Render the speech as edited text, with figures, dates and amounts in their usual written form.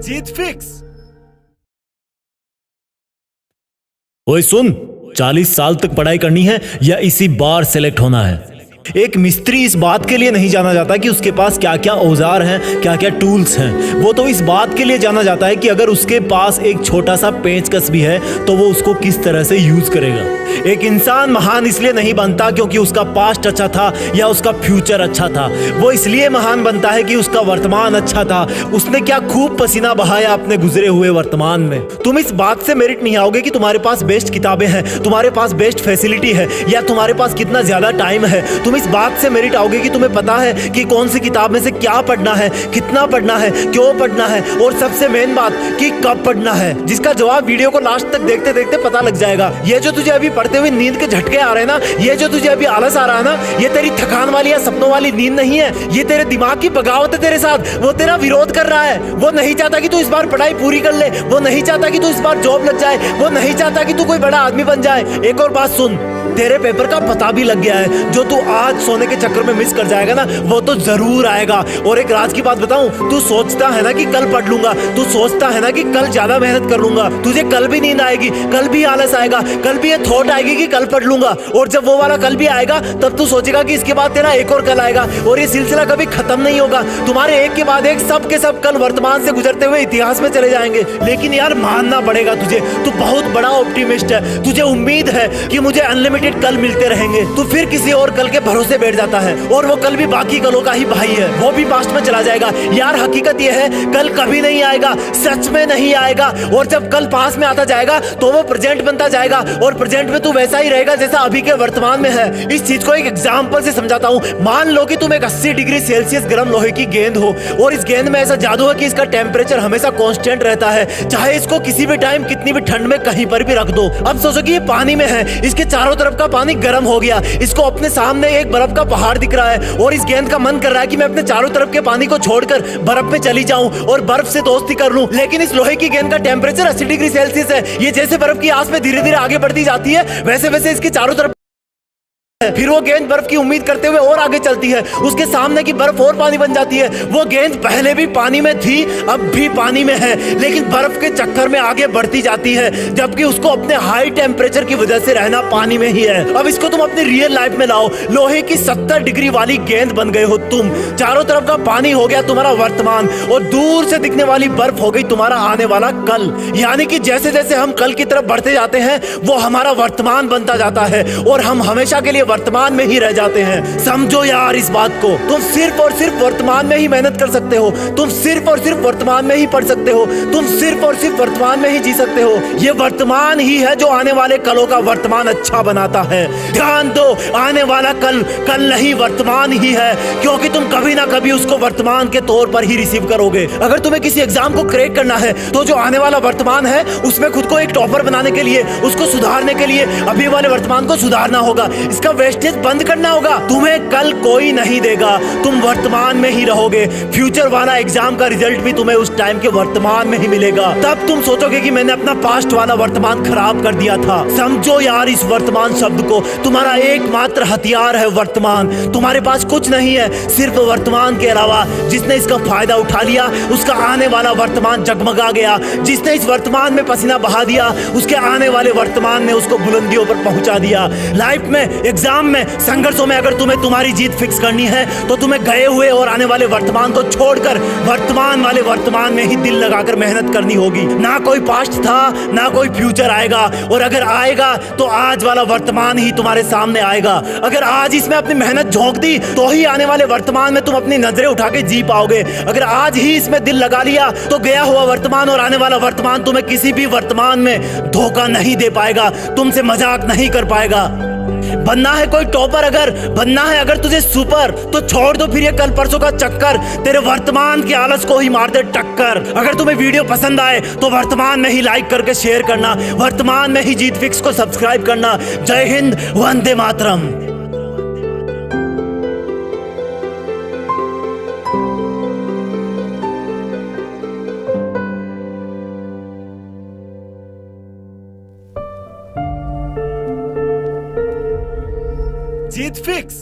जीत fix. ओए सुन, 40 साल तक पढ़ाई करनी है या इसी बार सेलेक्ट होना है। एक मिस्त्री इस बात के लिए नहीं जाना जाता कि उसके पास क्या क्या औजार हैं, क्या क्या टूल्स हैं। वो तो इस बात के लिए जाना जाता है कि अगर उसके पास एक छोटा सा पेंचकस भी है तो वो उसको किस तरह से यूज करेगा। एक इंसान महान इसलिए नहीं बनता क्योंकि उसका पास्ट अच्छा था या उसका फ्यूचर अच्छा था। वो इसलिए महान बनता है कि उसका वर्तमान अच्छा था, उसने क्या खूब पसीना बहाया अपने गुजरे हुए वर्तमान में। तुम इस बात से मेरिट नहीं आओगे कि तुम्हारे पास बेस्ट किताबें हैं, तुम्हारे पास बेस्ट फैसिलिटी है या तुम्हारे पास कितना ज्यादा टाइम है। तुम इस बात से मेरिट आओगे कि तुम्हें पता है कि कौन सी किताब में से क्या पढ़ना है, कितना पढ़ना है, क्यों पढ़ना है और सबसे मेन बात कि कब पढ़ना है, जिसका जवाब वीडियो को लास्ट तक देखते देखते पता लग जाएगा। ये जो तुझे अभी पढ़ते हुए नींद के झटके आ रहे हैं ना, ये जो तुझे अभी आलस आ रहा है ना, ये तेरी थकान वाली या सपनों वाली नींद नहीं है। ये तेरे दिमाग की बगावत है तेरे साथ। वो तेरा विरोध कर रहा है। वो नहीं चाहता कि तू इस बार पढ़ाई पूरी कर ले, वो नहीं चाहता कि तू इस बार जॉब लग जाए, वो नहीं चाहता कि तू कोई बड़ा आदमी बन जाए। एक और बात सुन, तेरे पेपर का पता भी लग गया है। जो तू आज सोने के चक्कर में मिस कर जाएगा ना, वो तो जरूर आएगा। और एक राज की बात बताऊं, तू सोचता है ना कि कल पढ़ लूंगा, तू सोचता है ना कि कल ज्यादा मेहनत कर लूंगा, तुझे कल भी नींद आएगी, कल भी आलस आएगा, कल भी ये थॉट आएगी कि कल पढ़ लूंगा। और जब वो वाला कल भी आएगा तब तू सोचेगा कि इसके बाद तेरा एक और कल आएगा और ये सिलसिला कभी खत्म नहीं होगा। तुम्हारे एक के बाद एक सब के सब कल वर्तमान से गुजरते हुए इतिहास में चले जाएंगे। लेकिन यार मानना पड़ेगा तुझे, तू बहुत बड़ा ऑप्टिमिस्ट है। तुझे उम्मीद है कि मुझे अनलिमिटेड कल मिलते रहेंगे। तू फिर किसी और कल के भरोसे बैठ जाता है और वो कल भी बाकी कलों का ही भाई है, वो भी पास्ट में चला जाएगा। यार हकीकत ये है, कल कभी नहीं आएगा, सच में नहीं आएगा। और जब कल पास में आता जाएगा तो वो प्रेजेंट बनता जाएगा और प्रेजेंट में तू वैसा ही रहेगा जैसा अभी के वर्तमान में है। इस चीज को एक एग्जांपल से समझाता हूँ। मान लो कि तुम एक 80 डिग्री सेल्सियस गर्म लोहे की गेंद हो और इस गेंद में ऐसा जादू है कि इसका टेम्परेचर हमेशा कांस्टेंट रहता है, चाहे इसको किसी भी टाइम कितनी भी ठंड में कहीं पर भी रख दो। अब सोचो कि ये पानी में है, इसके चारों तरफ का पानी गर्म हो गया, इसको अपने सामने एक बर्फ का पहाड़ दिख रहा है और इस गेंद का मन कर रहा है कि मैं अपने चारों तरफ के पानी को छोड़कर बर्फ में चली जाऊं और बर्फ से दोस्ती कर लूं। लेकिन इस लोहे की गेंद का टेम्परेचर 80 डिग्री सेल्सियस है। ये जैसे बर्फ की आस में धीरे धीरे आगे बढ़ती जाती है, वैसे वैसे इसके चारों तरफ फिर वो गेंद बर्फ की उम्मीद करते हुए और आगे चलती है, उसके सामने की बर्फ और पानी बन जाती है। वो गेंद पहले भी पानी में थी, अब भी पानी में है, लेकिन बर्फ के चक्कर में आगे बढ़ती जाती है, जबकि उसको अपने हाई टेम्परेचर की वजह से रहना पानी में ही है। अब इसको तुम अपनी रियल लाइफ में लाओ। लोहे की 70 डिग्री वाली गेंद बन गए हो तुम। चारों तरफ का पानी हो गया तुम्हारा वर्तमान और दूर से दिखने वाली बर्फ हो गई तुम्हारा आने वाला कल। यानी कि जैसे जैसे हम कल की तरफ बढ़ते जाते हैं वो हमारा वर्तमान बनता जाता है और हम हमेशा के लिए वर्तमान में ही रह जाते हैं। समझो यार इस बात को। तुम सिर्फ और सिर्फ वर्तमान में ही मेहनत कर सकते हो, तुम सिर्फ और सिर्फ वर्तमान में ही पढ़ सकते हो, तुम सिर्फ और सिर्फ वर्तमान में ही जी सकते हो। ये वर्तमान ही है जो आने वाले कलों का वर्तमान अच्छा बनाता है। ध्यान दो, आने वाला कल कल नहीं वर्तमान ही है, क्योंकि तुम कभी ना कभी उसको वर्तमान के तौर पर ही रिसीव करोगे। अगर तुम्हें किसी एग्जाम को क्रैक करना है तो जो आने वाला वर्तमान है उसमें खुद को एक टॉपर बनाने के लिए, उसको सुधारने के लिए अभी वाले वर्तमान को सुधारना होगा, इसका वेस्टेज बंद करना होगा। तुम्हें कल कोई नहीं देगा, तुम वर्तमान में ही रहोगे। फ्यूचर वाला एग्जाम का रिजल्ट भी तुम्हें उस टाइम के वर्तमान में ही मिलेगा। तब तुम सोचोगे कि मैंने अपना पास्ट वाला वर्तमान खराब कर दिया था। समझो यार इस वर्तमान शब्द को, तुम्हारा एकमात्र हथियार है वर्तमान। तुम्हारे पास कुछ नहीं है सिर्फ वर्तमान के अलावा। जिसने इसका फायदा उठा लिया उसका आने वाला वर्तमान जगमगा गया। जिसने इस वर्तमान में पसीना बहा दिया उसके आने वाले वर्तमान ने उसको बुलंदियों पर पहुंचा दिया। लाइफ में, एग्जाम में, संघर्षों में अगर तुम्हें तुम्हारी जीत फिक्स करनी है तो तुम्हें गए हुए और आने वाले वर्तमान को छोड़कर वर्तमान वाले वर्तमान में ही दिल लगाकर मेहनत करनी होगी। ना कोई पास्ट था ना कोई फ्यूचर आएगा, और अगर आएगा तो आज वाला वर्तमान ही तुम्हारे सामने आएगा। अगर आज इसमें अपनी मेहनत झोंक दी तो ही आने वाले वर्तमान में तुम अपनी नजरें उठा के जी पाओगे। अगर आज ही इसमें दिल लगा लिया तो गया हुआ वर्तमान और आने वाला वर्तमान तुम्हें किसी भी वर्तमान में धोखा नहीं दे पाएगा, तुमसे मजाक नहीं कर पाएगा। बनना है कोई टॉपर, अगर बनना है अगर तुझे सुपर, तो छोड़ दो फिर ये कल परसों का चक्कर, तेरे वर्तमान के आलस को ही मार दे टक्कर। अगर तुम्हें वीडियो पसंद आए तो वर्तमान में ही लाइक करके शेयर करना, वर्तमान में ही जीत फिक्स को सब्सक्राइब करना। जय हिंद, वंदे मातरम। जीत फिक्स।